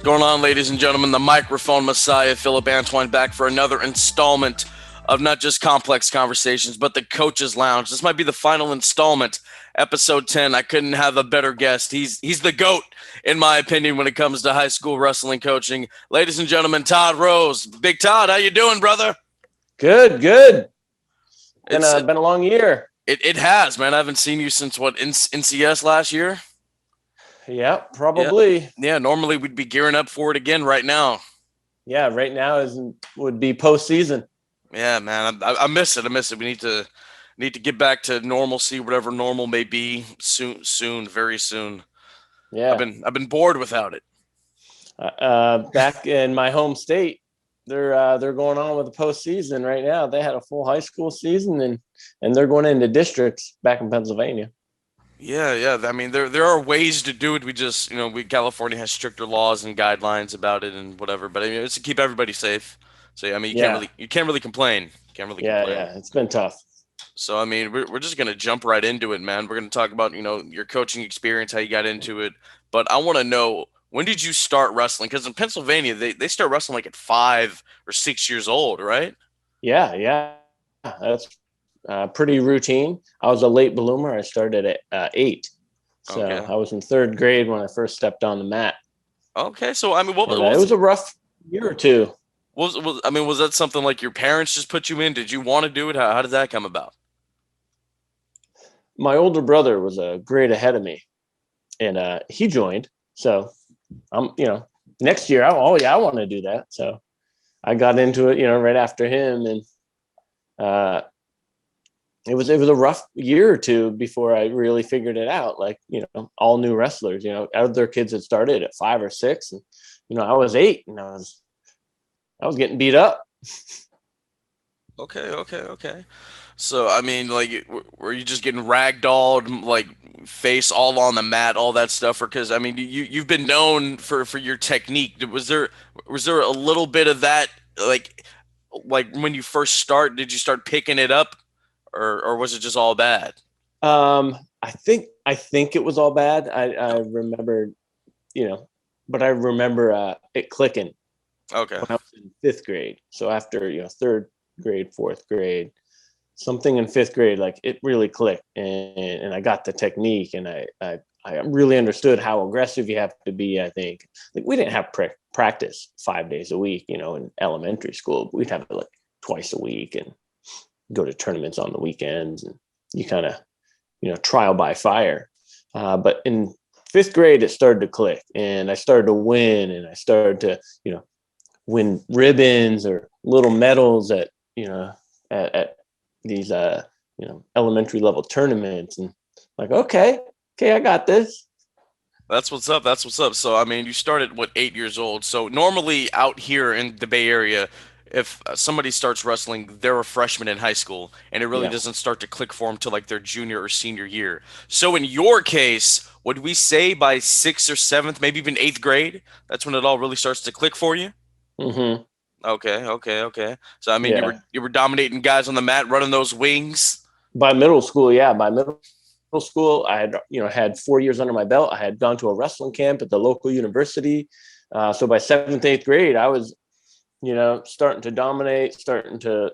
Going on, ladies and gentlemen, the microphone messiah, Phillip Antoine, back for another installment of not just Complexx conversations, but the Coach's Lounge. This might be the final installment, episode 10. I couldn't have a better guest. He's the GOAT, in my opinion, when it comes to high school wrestling coaching. Ladies and gentlemen, Todd Rose. Big Todd, how you doing, brother? Good. Been a long year. It has, man. I haven't seen you since, NCS last year? Yeah, probably. Yeah, normally we'd be gearing up for it again right now. Yeah, right now would be postseason. Yeah, man, I miss it. We need to get back to normalcy, whatever normal may be, soon, very soon. Yeah, I've been bored without it. Back in my home state, they're going on with the postseason right now. They had a full high school season, and they're going into districts back in Pennsylvania. Yeah. I mean, there are ways to do it. We just, California has stricter laws and guidelines about it and whatever. But I mean, it's to keep everybody safe. So I mean, you can't really complain. Yeah, it's been tough. So I mean, we're just gonna jump right into it, man. We're gonna talk about your coaching experience, how you got into it. But I want to know, when did you start wrestling? Because in Pennsylvania, they start wrestling like at 5 or 6 years old, right? Yeah, that's pretty routine. I was a late bloomer. I started at 8, so okay. I was in 3rd grade when I first stepped on the mat. Okay, so I mean, it was a rough year or two. Was that something like your parents just put you in? Did you want to do it? How did that come about? My older brother was a grade ahead of me, and he joined. So I'm, next year, I want to do that. So I got into it, right after him, and it was a rough year or two before I really figured it out. Like, all new wrestlers, other kids had started at 5 or 6, and I was 8, and I was getting beat up. Okay. So, I mean, like, were you just getting ragdolled, like, face all on the mat, all that stuff? Or because, I mean, you've been known for your technique. Was there a little bit of that, like when you first did you start picking it up, or was it just all bad? I think it was all bad. I remember, but I remember it clicking. Okay. When I was in 5th grade. So after, 3rd grade, 4th grade, something in 5th grade, like it really clicked, and I got the technique, and I really understood how aggressive you have to be. I think, like, we didn't have practice 5 days a week, in elementary school. We'd have it like twice a week and go to tournaments on the weekends, and you kind of, trial by fire. But in 5th grade, it started to click, and I started to win, and I started to, win ribbons or little medals at these elementary level tournaments, and like, okay, I got this. That's what's up. So I mean, you started 8 years old. So normally out here in the Bay Area, if somebody starts wrestling, they're a freshman in high school, and it really doesn't start to click for them till like their junior or senior year. So in your case, would we say by 6th or 7th, maybe even 8th grade, that's when it all really starts to click for you? Mm-hmm. Okay. So I mean, you were dominating guys on the mat, running those wings. By middle school, I had had 4 years under my belt. I had gone to a wrestling camp at the local university. So by 7th, 8th grade, I was, starting to dominate, starting to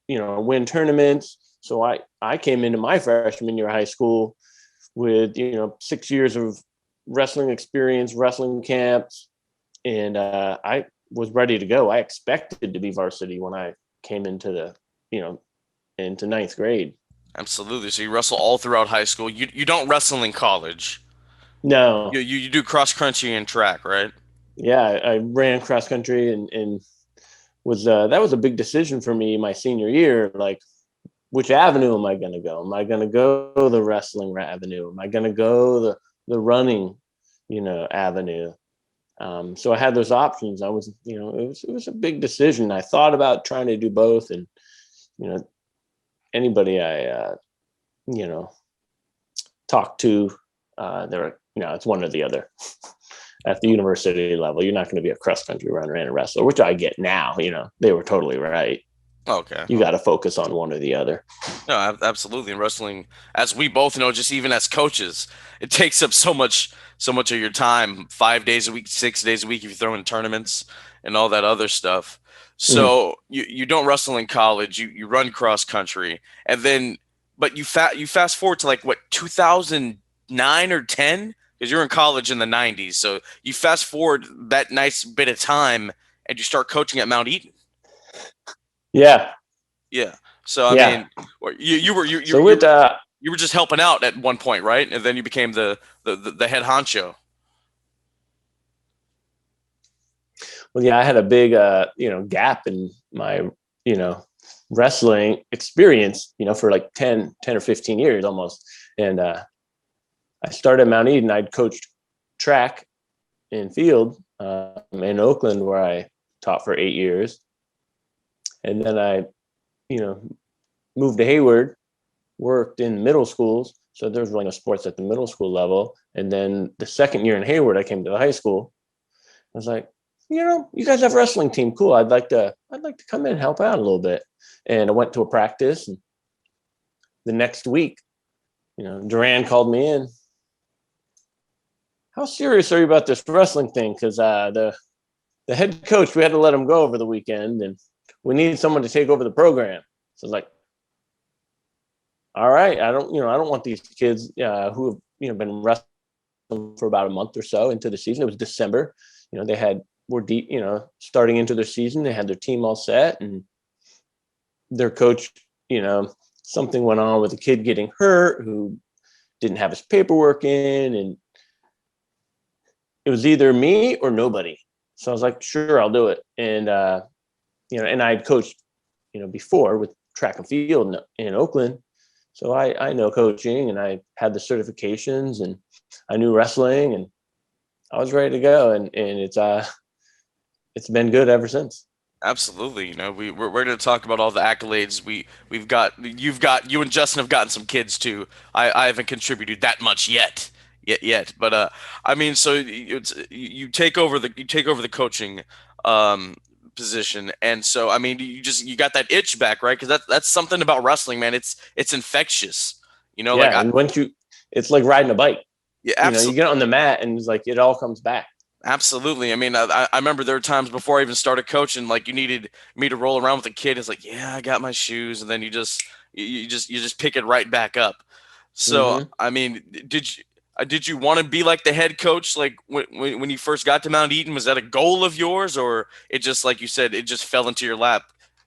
win tournaments. So I came into my freshman year of high school with 6 years of wrestling experience, wrestling camps, and I was ready to go. I expected to be varsity when I came into into 9th grade. Absolutely. So you wrestle all throughout high school. You don't wrestle in college. No. You do cross country and track, right? Yeah, I ran cross country, and was that was a big decision for me my senior year. Like, which avenue am I going to go? Am I going to go the wrestling avenue? Am I going to go the running, avenue? So I had those options. I was, it was a big decision. I thought about trying to do both, and anybody I talked to, they were, it's one or the other. At the university level, you're not going to be a cross country runner and a wrestler, which I get now. They were totally right. Okay. You got to focus on one or the other. No, absolutely. And wrestling, as we both know, just even as coaches, it takes up so much of your time, 5 days a week, 6 days a week if you throw in tournaments and all that other stuff. Mhm. So you don't wrestle in college, you run cross country, and then but you fast forward to like what 2009 or 10 because you're in college in the 90s. So you fast forward that nice bit of time and you start coaching at Mount Eaton. Yeah, Yeah. So I yeah. mean, you were So with you were just helping out at one point, right? And then you became the head honcho. well, yeah, I had a big gap in my you know wrestling experience, for like 10 or 15 years almost. And I started at Mount Eden. I'd coached track and field in Oakland, where I taught for 8 years. And then I, you know, moved to Hayward, worked in middle schools. So there was really no sports at the middle school level. And then the second year in Hayward, I came to the high school. I was like, you guys have a wrestling team. Cool. I'd like to come in and help out a little bit. And I went to a practice, and the next week, Duran called me in. How serious are you about this wrestling thing? Because the head coach, we had to let him go over the weekend, and we need someone to take over the program. So I was like, all right, I don't want these kids who have been wrestling for about a month or so into the season. It was December. They were deep, starting into their season. They had their team all set, and their coach, something went on with a kid getting hurt who didn't have his paperwork in, and it was either me or nobody. So I was like, sure, I'll do it. And and I had coached, before with track and field in Oakland. So I know coaching, and I had the certifications, and I knew wrestling, and I was ready to go. And it's been good ever since. Absolutely. We're going to talk about all the accolades we've got. You and Justin have gotten some kids too. I haven't contributed that much yet. But I mean, so you take over the coaching um position, and so I mean, you got that itch back, right? Because that's something about wrestling, man. It's infectious. Like Yeah, and it's like riding a bike. yeah, You get on the mat, and it's like it all comes back. absolutely. I mean, I remember there were times before I even started coaching, like you needed me to roll around with a kid. It's like, yeah, I got my shoes, and then you just pick it right back up. So, Mm-hmm. I mean, did you want to be like the head coach, like when you first got to Mount Eaton? Was that a goal of yours, or it just like you said, it just fell into your lap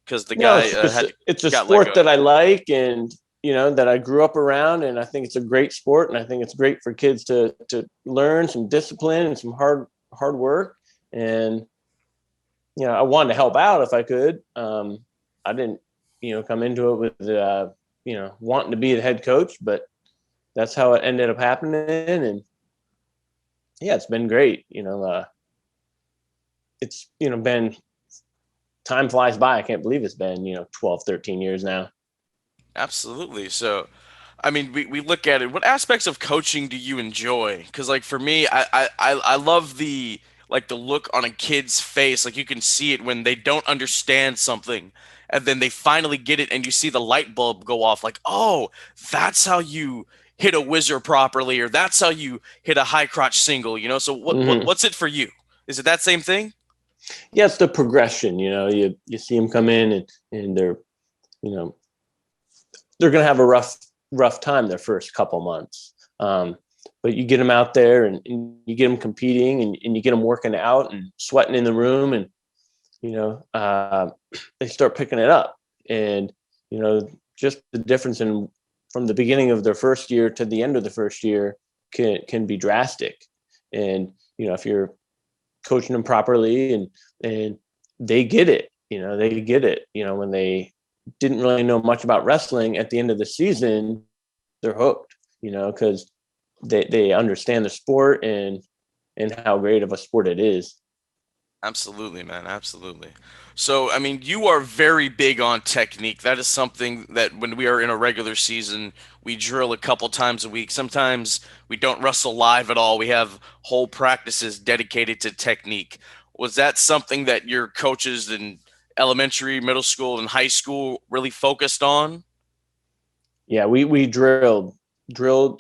because the No, guy it's just had it's a got let sport go? that I like, and that I grew up around, and I think it's a great sport, and I think it's great for kids to learn some discipline and some hard work. And I wanted to help out if I could. I didn't come into it with wanting to be the head coach, but that's how it ended up happening. And yeah, it's been great. It's been, time flies by. I can't believe it's been 12, 13 years now. Absolutely. So, I mean, we look at it. What aspects of coaching do you enjoy? Because, like, for me, I love the look on a kid's face. Like, you can see it when they don't understand something, and then they finally get it, and you see the light bulb go off. Like, oh, that's how you hit a whizzer properly, or that's how you hit a high crotch single. So, Mm-hmm. what's it for you? Is it that same thing? Yeah, it's the progression. You see them come in, and you know they're going to have a rough time their first couple months. But you get them out there, and you get them competing, and you get them working out and sweating in the room, and you know uh, they start picking it up. And just the difference in from the beginning of their first year to the end of the first year can be drastic. And if you're coaching them properly, and they get it, when they didn't really know much about wrestling, at the end of the season they're hooked, because they understand the sport, and how great of a sport it is. Absolutely, man. Absolutely. So, I mean, you are very big on technique. That is something that when we are in a regular season, we drill a couple times a week. Sometimes we don't wrestle live at all. We have whole practices dedicated to technique. Was that something that your coaches elementary, middle school, and high school really focused on? Yeah, we drilled, because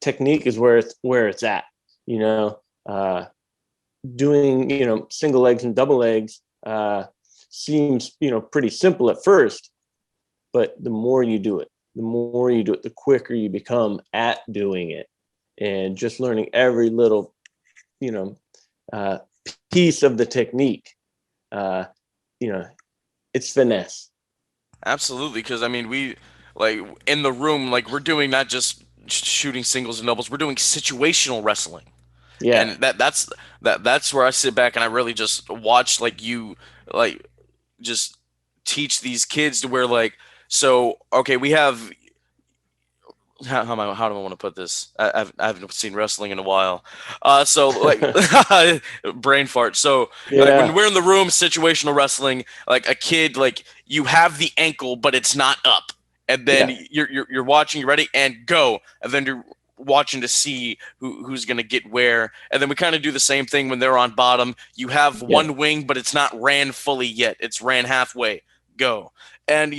technique is where it's at. You know, uh, doing single legs and double legs seems pretty simple at first, but the quicker you become at doing it, and just learning every little you know uh, piece of the technique. Uh, you know, it's finesse. Absolutely, because I mean, we like in the room, like we're doing not just shooting singles and doubles, we're doing situational wrestling, Yeah, and that's where I sit back and I really just watch like you like just teach these kids to where like so okay we have how do I want to put this? I haven't seen wrestling in a while. So like brain fart. So like when yeah, we're in the room, situational wrestling, like a kid, like you have the ankle, but it's not up, and then yeah, you're watching, you ready, and go, and then you're watching to see who's gonna get where, and then we kind of do the same thing when they're on bottom. You have yeah, one wing, but it's not ran fully yet. It's ran halfway. Go, and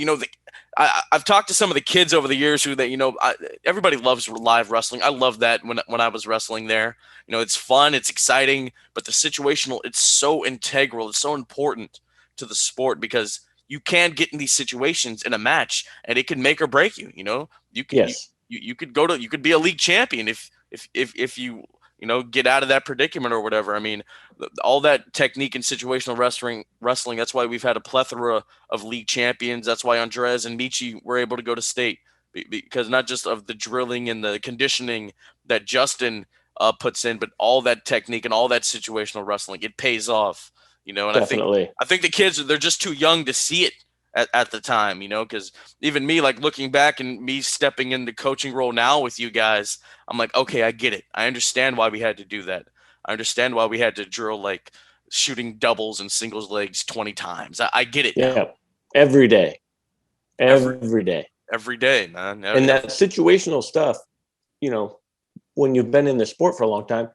I've talked to some of the kids over the years who that everybody loves live wrestling. I love that when I was wrestling there. It's fun, it's exciting, but the situational, it's so integral, it's so important to the sport because you can get in these situations in a match and it can make or break you. You could yes, you could go to you could be a league champion if you get out of that predicament or whatever. I mean, all that technique and situational wrestling. That's why we've had a plethora of league champions. That's why Andres and Michi were able to go to state because not just of the drilling and the conditioning that Justin puts in, but all that technique and all that situational wrestling. It pays off, and definitely. I think the kids they're just too young to see it at the time, because even me, like looking back and me stepping in the coaching role now with you guys, I'm like, okay, I get it. I understand why we had to do that. I understand why we had to drill like shooting doubles and singles legs 20 times. I get it now. Yeah, every day, Every every day. every day, man. And that situational stuff, you know, when you've been in the sport for a long time,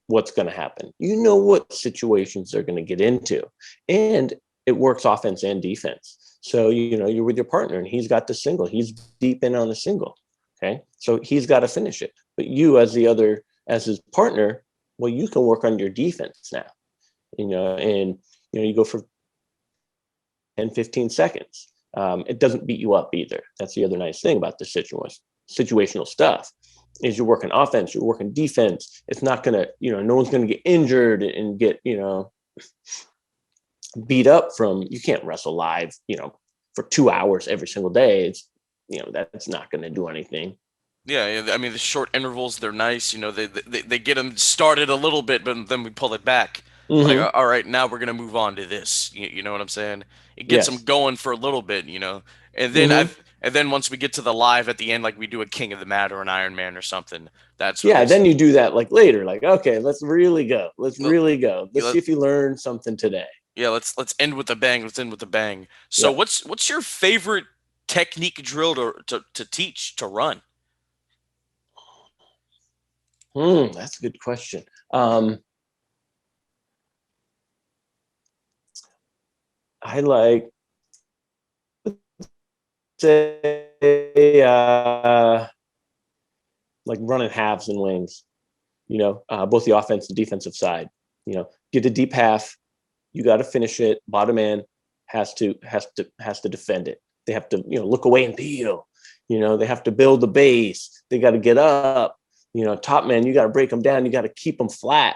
what's going to happen. You know what situations they're going to get into. And it works offense and defense. So, you're with your partner and he's got the single. He's deep in on the single. Okay. So he's got to finish it. But you, as his partner, well, you can work on your defense now, and, you go for 10, 15 seconds. It doesn't beat you up either. That's the other nice thing about the situational stuff is you're working offense, you're working defense. It's not gonna, no one's gonna get injured and get, beat up from. You can't wrestle live, for 2 hours every single day. That's not gonna do anything. Yeah, I mean the short intervals they're nice. They get them started a little bit, but then we pull it back. Like, Mm-hmm. all right, now we're gonna move on to this. You know what I'm saying? It gets them Yes. going for a little bit, and then Mm-hmm. once we get to the live at the end, like we do a King of the Mat or an Iron Man or something. That's when Yeah. Then you do that like later, like, okay, let's really go. Let's let, really go. Let's let, see if you learn something today. yeah, let's end with a bang. Let's end with a bang. So Yeah. what's your favorite technique drill to teach to run? That's a good question. Um, I like say like running halves and wings. Both the offense and defensive side. Get a deep half. You got to finish it. Bottom end has to defend it. They have to look away and peel. They have to build the base. They got to get up. Top man, you got to break them down. You got to keep them flat.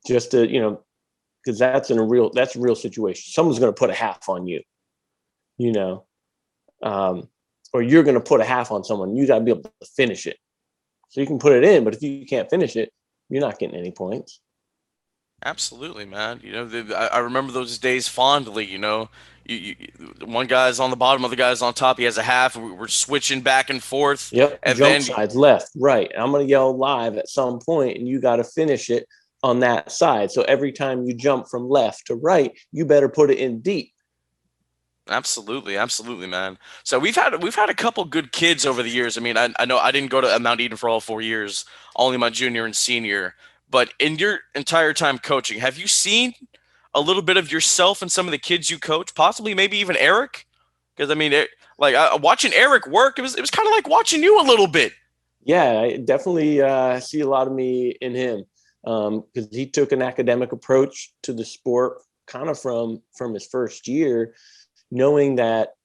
Just to because that's a real situation. Someone's going to put a half on you. You know, um, or you're going to put a half on someone. You got to be able to finish it. So you can put it in, but if you can't finish it, you're not getting any points. Absolutely, man. I remember those days fondly. One guy's on the bottom, other guy's on top. He has a half. We're switching back and forth, Yep. and Jump then sides, left, right. I'm going to yell live at some point, and you got to finish it on that side. So every time you jump from left to right, you better put it in deep. absolutely, absolutely, man. So we've had a couple good kids over the years. I mean, I know I didn't go to Mount Eden for all 4 years, only my junior and senior. But in your entire time coaching, have you seen a little bit of yourself in some of the kids you coach? Possibly, maybe even Eric? Because I mean, watching Eric work, it was kind of like watching you a little bit. Yeah, I definitely see a lot of me in him, because he took an academic approach to the sport kind of from his first year, knowing that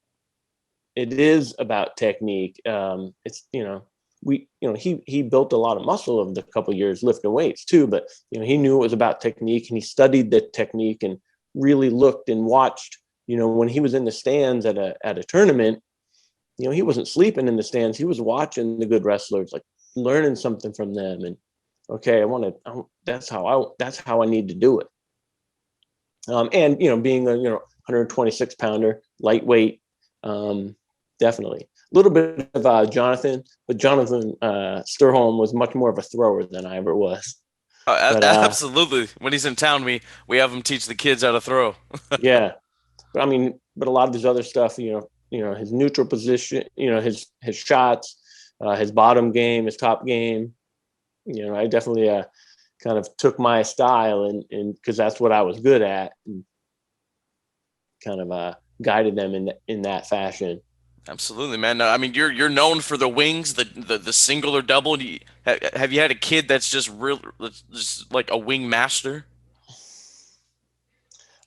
it is about technique. It's we he built a lot of muscle over the couple of years lifting weights too, but he knew it was about technique, and he studied the technique and really looked and watched. When he was in the stands at a tournament, he wasn't sleeping in the stands. He was watching the good wrestlers, like learning something from them. And okay, that's how I need to do it. And being a 126 pounder, lightweight, definitely a little bit of Jonathan, but Jonathan Sturholm was much more of a thrower than I ever was. But Absolutely. When he's in town, we have him teach the kids how to throw. yeah, but I mean, but a lot of his other stuff, his neutral position, his shots, his bottom game, his top game. I definitely kind of took my style and because that's what I was good at, and kind of guided them in that fashion. Absolutely, man. I mean, you're known for the wings, the single or double. Have you had a kid that's just like a wing master?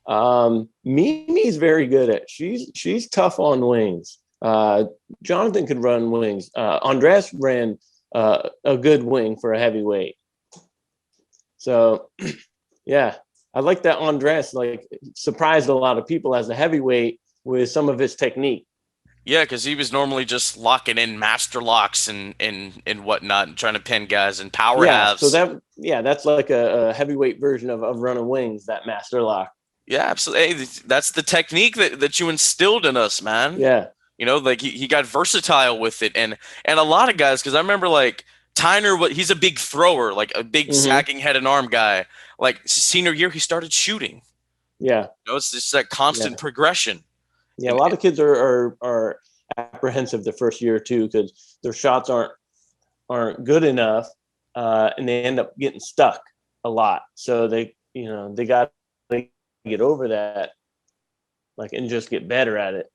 Mimi's very good at. She's tough on wings. Jonathan could run wings. Andres ran a good wing for a heavyweight. So, yeah, I like that Andres like surprised a lot of people as a heavyweight with some of his technique. Yeah, because he was normally just locking in master locks and whatnot, and trying to pin guys and power Yeah, so halves. that's like a heavyweight version of running wings, that master lock. Yeah, absolutely. Hey, that's the technique that you instilled in us, man. Yeah. Like he got versatile with it, and a lot of guys, because I remember like Tyner, he's a big thrower, like a big Mm-hmm. sagging head and arm guy. Like senior year, he started shooting. Yeah. It's just that constant Yeah. progression. Yeah. A And lot of kids are apprehensive the first year or two because their shots aren't good enough, and they end up getting stuck a lot. So they got to get over that, like, and just get better at it.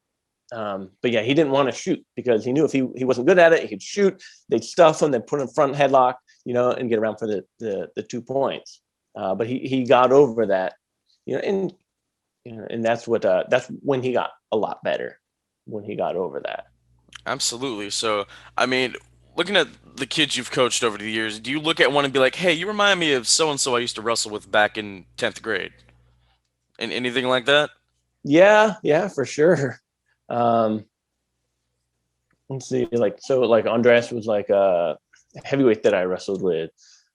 But yeah, he didn't want to shoot because he knew if he wasn't good at it, he'd shoot. They'd stuff him, they'd put him front headlock, and get around for the 2 points. But he got over that, and and that's when he got a lot better, when he got over that. absolutely. So, I mean, looking at the kids you've coached over the years, do you look at one and be like, "Hey, you remind me of so and so I used to wrestle with back in 10th grade," and anything like that? Yeah, yeah, for sure. Um, let's see, like Andres was like a heavyweight that I wrestled with,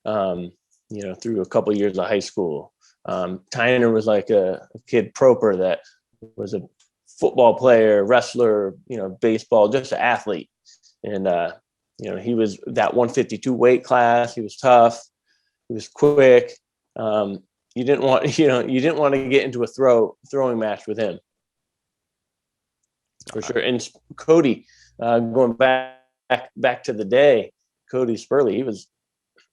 through a couple of years of high school. Tyner was like a kid proper that was a football player, wrestler, baseball, just an athlete. And he was that 152 weight class. He was tough. He was quick. You didn't want you didn't want to get into a throwing match with him, for sure. And Cody, going back to the day, Cody Spurley, he was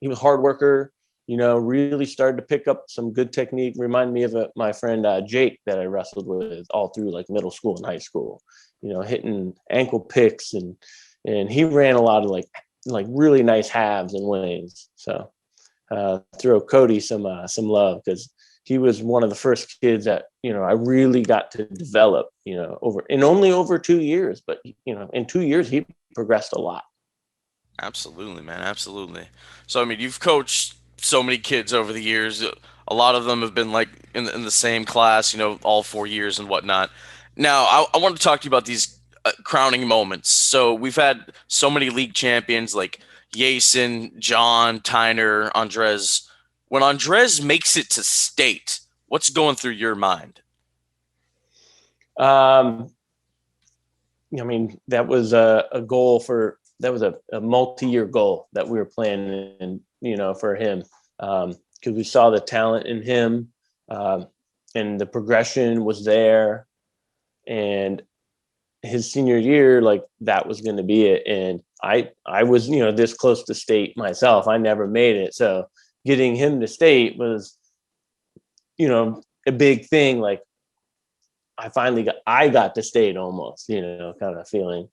a hard worker. Really started to pick up some good technique. Reminded me of my friend Jake that I wrestled with all through like middle school and high school. Hitting ankle picks, and he ran a lot of like really nice halves and wings. So throw Cody some love, because he was one of the first kids that I really got to develop. Only over 2 years, but in 2 years he progressed a lot. Absolutely, man. Absolutely. So, I mean, you've coached so many kids over the years. A lot of them have been like in the same class, all 4 years and whatnot. Now, I want to talk to you about these crowning moments. So, we've had so many league champions like Yason, John, Tyner, Andres. When Andres makes it to state, what's going through your mind? Um, I mean, that was a goal that was a multi-year goal that we were planning, for him, because we saw the talent in him, and the progression was there. And his senior year, like, that was going to be it. And I was, this close to state myself. I never made it. So getting him to state was, a big thing. Like I got to state almost, kind of feeling.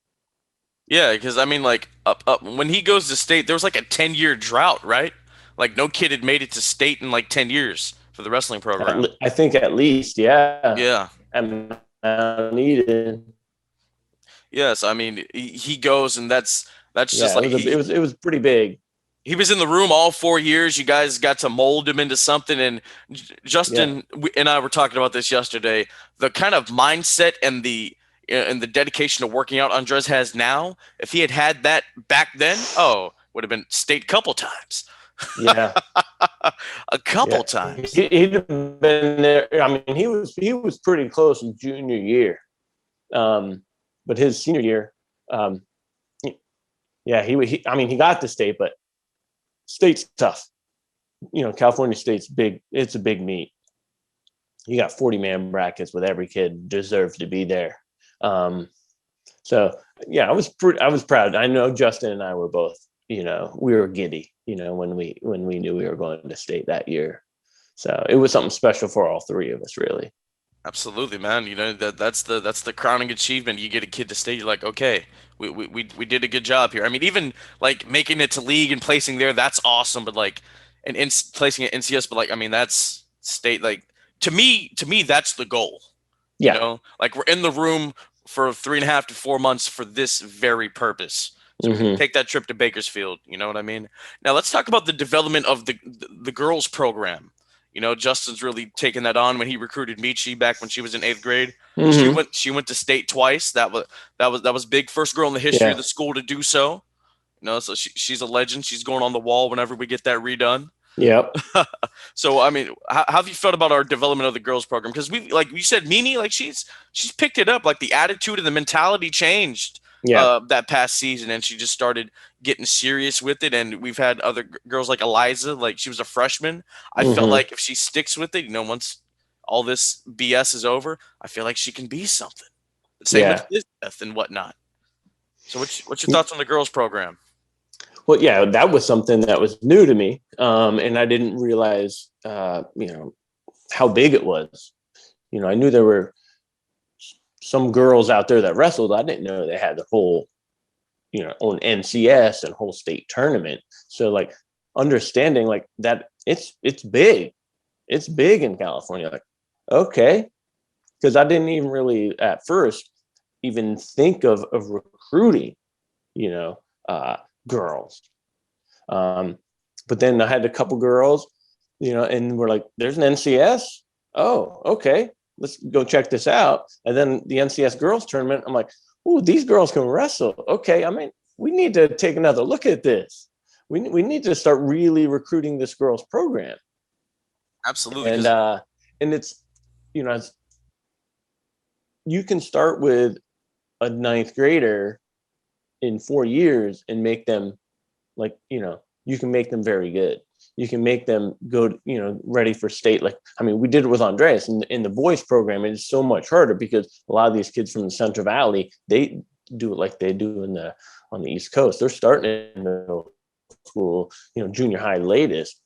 Yeah, because I mean, like up when he goes to state, there was like a 10-year drought, right? Like no kid had made it to state in like 10 years for the wrestling program. I think at least, yeah. Yeah. And needed. Yes, I mean he goes and that's just Yeah, like it was pretty big. he was in the room all 4 years. You guys got to mold him into something. And Yeah. Justin and I were talking about this yesterday. The kind of mindset and the dedication to working out Andres has now, if he had had that back then, oh, would have been state couple times. Yeah. A couple Yeah. times. He'd have been there. I mean, he was pretty close in junior year. But his senior year, yeah, I mean, he got to state, but state's tough. California State's big. It's a big meet. You got 40-man brackets with every kid deserves to be there. So yeah, I was proud. I know Justin and I were both, we were giddy, when we knew we were going to state that year. So it was something special for all three of us, really. Absolutely, man. That's the crowning achievement. You get a kid to state, you're like, okay, we did a good job here. I mean, even like making it to league and placing there, that's awesome. But like, and placing it NCS, but like, I mean, that's state. Like to me, that's the goal. Yeah. Like we're in the room for 3.5 to 4 months for this very purpose. So we can Mm-hmm. take that trip to Bakersfield. You know what I mean? Now let's talk about the development of the girls program. Justin's really taken that on when he recruited Michi back when she was in 8th grade. She Mm-hmm. went she went to state twice. That was big. First girl in the history of Yeah. the school to do so. So she's a legend. She's going on the wall whenever we get that redone. Yep. So I mean, how have you felt about our development of the girls program? Because we, like you said, Mimi, like she's picked it up. Like the attitude and the mentality changed Yeah. that past season, and she just started getting serious with it. And we've had other girls like Eliza, like she was a freshman. I felt Mm-hmm. like if she sticks with it, once all this BS is over, I feel like she can be something. Same with Yeah. Elizabeth and whatnot. So what's your thoughts on the girls program? Well, yeah, that was something that was new to me, and I didn't realize, how big it was. I knew there were some girls out there that wrestled. I didn't know they had the whole, own NCS and whole state tournament. So like understanding like that, it's big. It's big in California. Like, okay, because I didn't even really at first even think of recruiting, you know, girls. Um, but then I had a couple girls, and we're like, there's an NCS. Oh, okay. Let's go check this out. And then the NCS girls tournament, I'm like, oh, these girls can wrestle. Okay. I mean, we need to take another look at this. We need to start really recruiting this girls program. Absolutely, And, because and it's, it's, you can start with a ninth grader in 4 years and make them like, you can make them very good. You can make them go, ready for state. Like, I mean, we did it with Andreas in the boys program. It's so much harder because a lot of these kids from the Central Valley, they do it like they do on the East Coast. They're starting in middle school, junior high latest.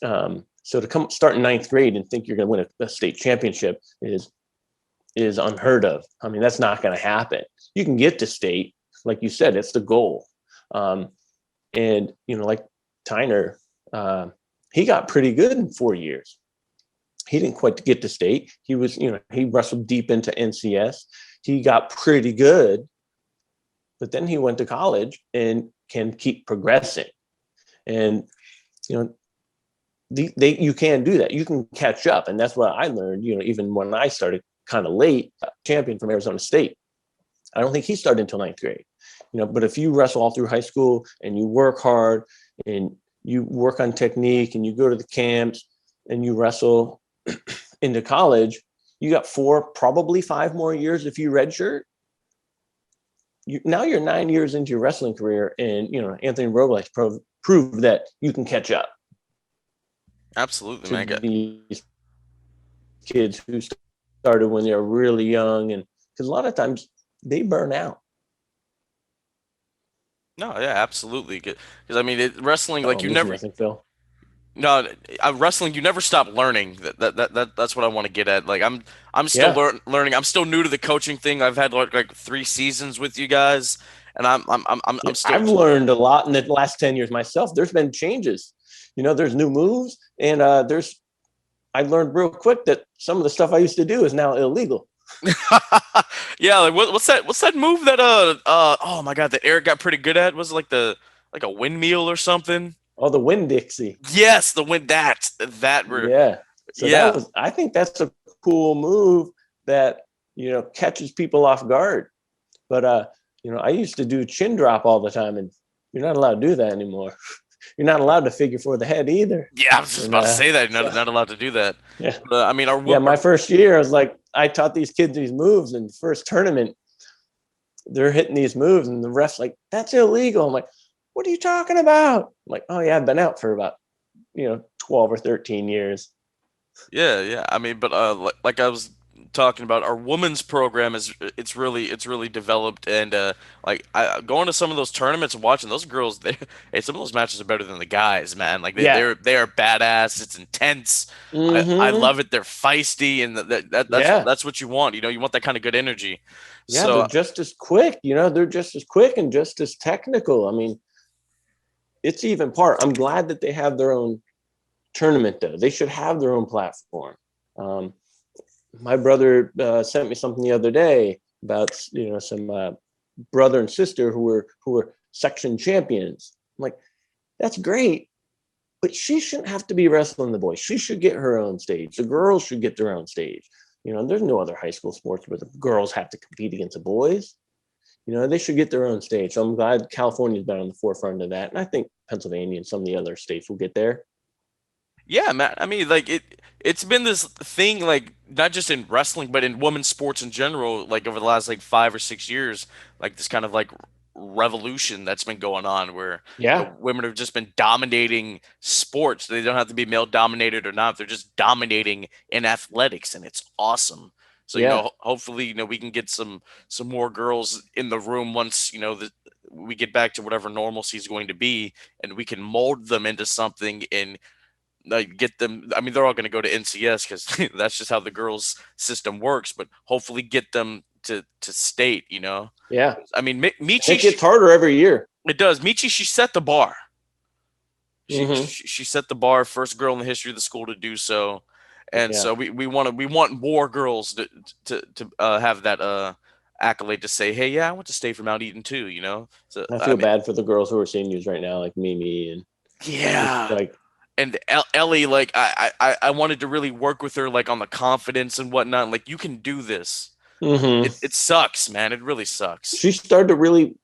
So to come start in ninth grade and think you're going to win a state championship is unheard of. I mean, that's not going to happen. You can get to state, like you said, it's the goal. And like Tyner, he got pretty good in 4 years. He didn't quite get to state. He was, he wrestled deep into NCS. He got pretty good, but then he went to college and can keep progressing. And you can do that. You can catch up, and that's what I learned. Even when I started kind of late, champion from Arizona State. I don't think he started until ninth grade. But if you wrestle all through high school and you work hard and you work on technique and you go to the camps and you wrestle into college, you got 4, probably 5 more years if you redshirt. Now you're 9 years into your wrestling career, and Anthony Robles proved that you can catch up absolutely, to man. these kids who started when they were really young, and because a lot of times they burn out. No, yeah, absolutely. Because I mean, wrestling, like Oh, you I'm losing never. nothing, Phil. No, wrestling, you never stop learning. That's what I want to get at. Like I'm still Yeah. learning. I'm still new to the coaching thing. I've had like 3 seasons with you guys, and Yeah, I'm still. I've learned a lot in the last 10 years myself. There's been changes. There's new moves, and I learned real quick that some of the stuff I used to do is now illegal. Yeah, like what's that move that oh my God, that Eric got pretty good at? Was it like the like a windmill or something? Oh, the Win Dixie. Yes, the wind that were Yeah. So yeah. I think that's a cool move that, catches people off guard. But, I used to do chin drop all the time, and you're not allowed to do that anymore. You're not allowed to figure for the head either. Yeah, I was just And, about to say that. You're so, not allowed to do that. yeah. But, I mean, Yeah. My first year, I was like, I taught these kids these moves, and the first tournament, they're hitting these moves, and the ref's like, that's illegal. I'm like, what are you talking about? I'm like, oh, yeah, I've been out for about, 12 or 13 years. yeah, yeah. I mean, but like I was talking about, our women's program is it's really developed, and like going to some of those tournaments and watching those girls, hey, some of those matches are better than the guys, man. Like Yeah. they are badass. It's intense. I Mm-hmm. love it. They're feisty, and Yeah. that's what you want. You want that kind of good energy. Yeah. They're So just as quick. They're just as quick and just as technical. I mean, it's even part. I'm glad that they have their own tournament, though. They should have their own platform. Um, my brother sent me something the other day about some brother and sister who were section champions. I'm like, that's great, but she shouldn't have to be wrestling the boys. She should get her own stage. The girls should get their own stage. There's no other high school sports where the girls have to compete against the boys. They should get their own stage. So I'm glad California's been on the forefront of that, and I think Pennsylvania and some of the other states will get there. yeah, man. I mean, like it's been this thing, like not just in wrestling, but in women's sports in general, like over the last like 5 or 6 years, like this kind of like revolution that's been going on where Yeah, women have just been dominating sports. They don't have to be male dominated or not. They're just dominating in athletics, and it's awesome. So, yeah, hopefully, we can get some more girls in the room once, we get back to whatever normalcy is going to be, and we can mold them into something and like get them. I mean, they're all going to go to NCS because that's just how the girls' system works. But hopefully, get them to state. yeah. I mean, And Michi, it gets harder every year. it does. Michi, she set the bar. She, Mm-hmm. she she set the bar. First girl in the history of the school to do so, and Yeah, so we want more girls to have that accolade to say, hey, yeah, I want to stay from Mount Eaton too. So I I feel mean, bad for the girls who are seniors right now, like Mimi, and it's yeah. like, And Ellie, like I wanted to really work with her, like on the confidence and whatnot. Like you can do this. mm-hmm. It sucks, man. It really sucks. She started to really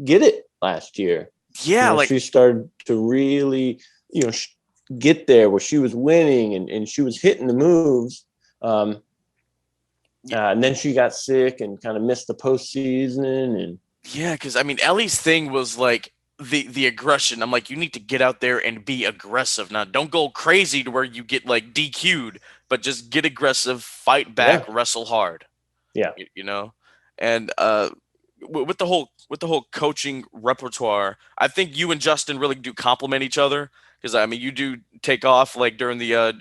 get it last year. Yeah, like She started to really, get there where she was winning and she was hitting the moves. Um, and then she got sick and kind of missed the postseason. And yeah, because I mean Ellie's thing was like the aggression. I'm like, you need to get out there and be aggressive. Now, don't go crazy to where you get like DQ'd, but just get aggressive, fight back, yeah, wrestle hard. yeah, You know, and with the whole coaching repertoire, I think you and Justin really do complement each other because I mean you do take off like during the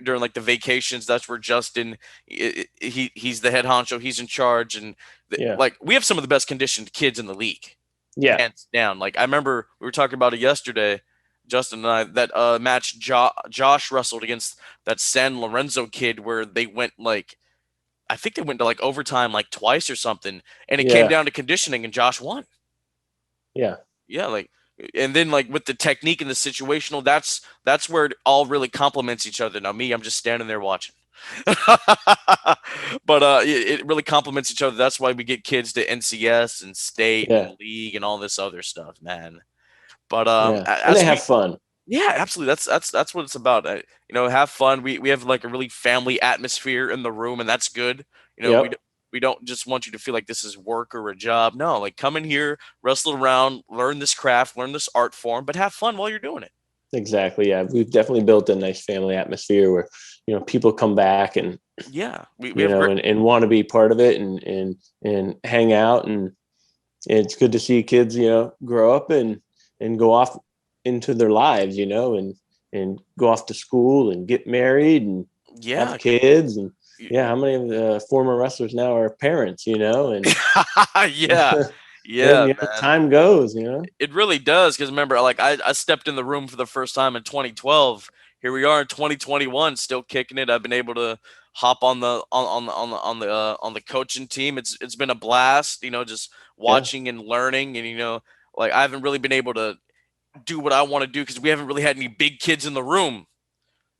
during like the vacations. That's where Justin he's the head honcho. He's in charge, and yeah, like we have some of the best conditioned kids in the league, yeah, hands down. Like I remember we were talking about it yesterday, Justin and I, that match Josh wrestled against that San Lorenzo kid where they went like I think they went to like overtime like twice or something, and it came yeah, down to conditioning, and Josh won. yeah, Yeah, like, and then like with the technique and the situational, that's where it all really complements each other. Now, me, I'm just standing there watching, but it really complements each other. That's why we get kids to NCS and state yeah, and league and all this other stuff, man. But yeah. And they as have we fun. yeah, absolutely. That's what it's about. Have fun. We have like a really family atmosphere in the room, and that's good. You know, we Yep. d- we don't just want you to feel like this is work or a job. No, like come in here, wrestle around, learn this craft, learn this art form, but have fun while you're doing it. Exactly. Yeah. We've definitely built a nice family atmosphere where, people come back and, Yeah, we have great. and want to be part of it and hang out. And it's good to see kids, grow up and go off into their lives, and and go off to school and get married and Yeah. have kids. And yeah, how many of the former wrestlers now are parents, and Yeah. and Yeah, man. time goes, It really does, because remember, like I stepped in the room for the first time in 2012. Here we are in 2021, still kicking it. I've been able to hop on the coaching team. It's been a blast, just Yeah. watching and learning, and like I haven't really been able to do what I want to do because we haven't really had any big kids in the room.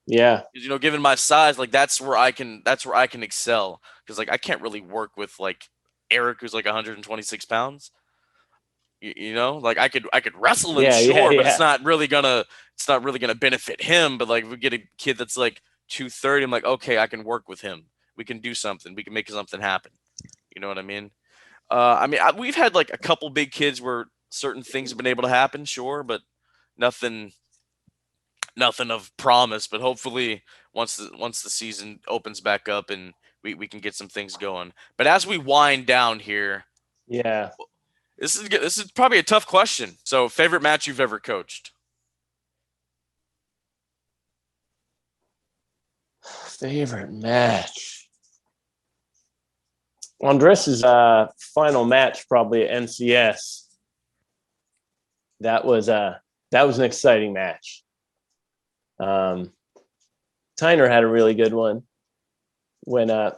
Yeah. 'Cause, given my size, like that's where I can excel, because like I can't really work with like Eric, who's like 126 pounds. Like I could wrestle him, Yeah. Yeah. sure, but it's Yeah. not really gonna benefit him. But like if we get a kid that's like 230, I'm like, okay, I can work with him. We can do something. We can make something happen. You know what I mean? We've had like a couple big kids where certain things have been able to happen, sure, but nothing nothing of promise. But hopefully once the season opens back up and we can get some things going. But as we wind down here, Yeah. this is probably a tough question. So, favorite match you've ever coached? Favorite match. Andres' final match, probably at NCS. That was an exciting match. Tyner had a really good one when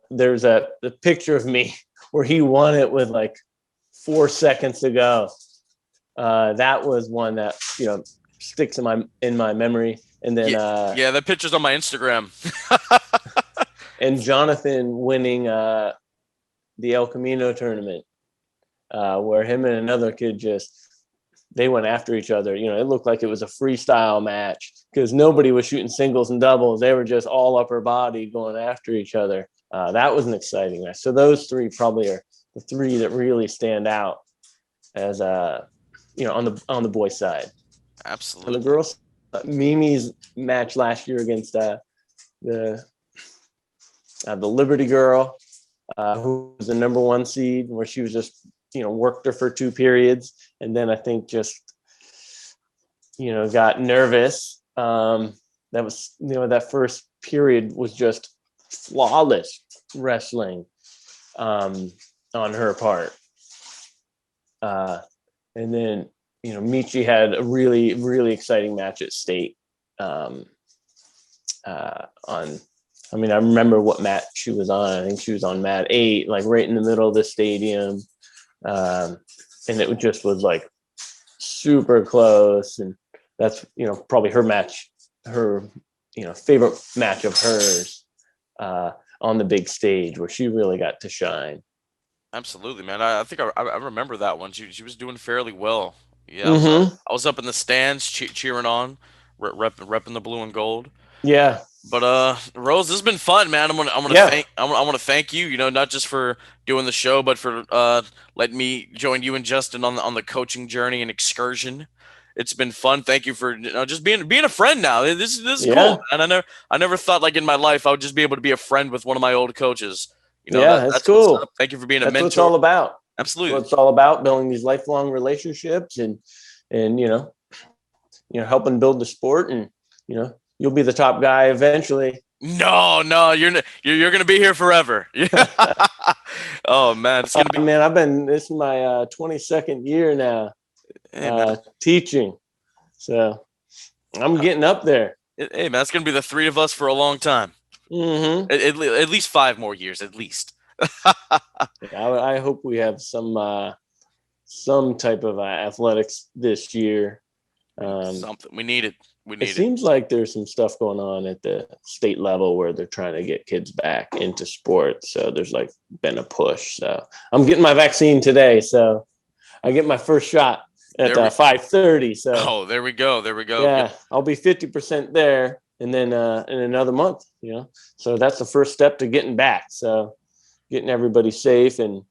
there's a picture of me where he won it with like 4 seconds to go. That was one that sticks in my memory. And then yeah, that picture's on my Instagram. and Jonathan winning the El Camino tournament, where him and another kid they went after each other. It looked like it was a freestyle match because nobody was shooting singles and doubles. They were just all upper body going after each other. That was an exciting match. So those three probably are the three that really stand out as on the boys' side. Absolutely. On the girls, Mimi's match last year against the Liberty girl, who was the number 1 seed, where she was just worked her for 2 periods, and then I think just got nervous. That was that first period was just flawless wrestling on her part. And then Michi had a really, really exciting match at state. I remember what mat she was on. I think she was on mat 8, like right in the middle of the stadium. And it just was like super close. And that's, probably her match, her, favorite match of hers on the big stage, where she really got to shine. Absolutely, man. I think I remember that one. She was doing fairly well. Yeah, Mm-hmm. I was up in the stands cheering on, repping the blue and gold. Yeah. But Rose, this has been fun, man. Yeah. I want to thank you. Not just for doing the show, but for letting me join you and Justin on the coaching journey and excursion. It's been fun. Thank you for just being a friend now. This is cool, Yeah. and I never thought like in my life I would just be able to be a friend with one of my old coaches. Yeah, that's That's what's up. cool. Thank you for being a That's what it's mentor. all about. That's what Absolutely. it's all about, building these lifelong relationships and helping build the sport, and you'll be the top guy eventually. No, you're gonna be here forever. Oh man, it's gonna be. Man, this is my 22nd year now Hey man, teaching, so I'm getting up there. hey man, it's gonna be the 3 of us for a long time. Mm-hmm. At least 5 more years, at least. I hope we have some type of athletics this year. Something we need it. It seems like there's some stuff going on at the state level where they're trying to get kids back into sports. So there's like been a push. So I'm getting my vaccine today. So I get my first shot at 5:30. So there we go. There we go. Yeah, I'll be 50% there, and then in another month. So that's the first step to getting back. So getting everybody safe and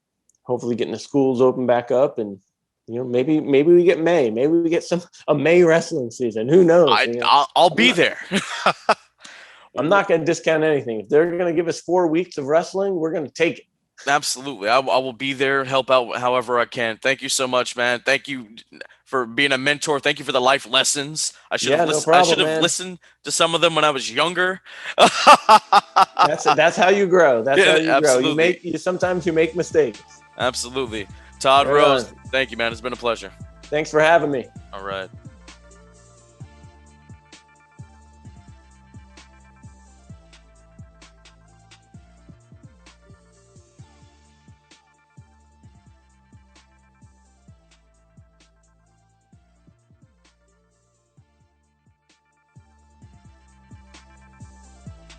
hopefully getting the schools open back up, and maybe we get May. Maybe we get a May wrestling season. Who knows? I'll be there. I'm not going to discount anything. If they're going to give us 4 weeks of wrestling, we're going to take it. Absolutely. I will be there, help out however I can. Thank you so much, man. Thank you for being a mentor. Thank you for the life lessons. Yeah, no I should problem, have man. listened to some of them when I was younger. That's how you grow. That's how Yeah, you grow. absolutely. Sometimes you make mistakes. Absolutely. Todd Right on. Rose, thank you, man. It's been a pleasure. Thanks for having me. All right.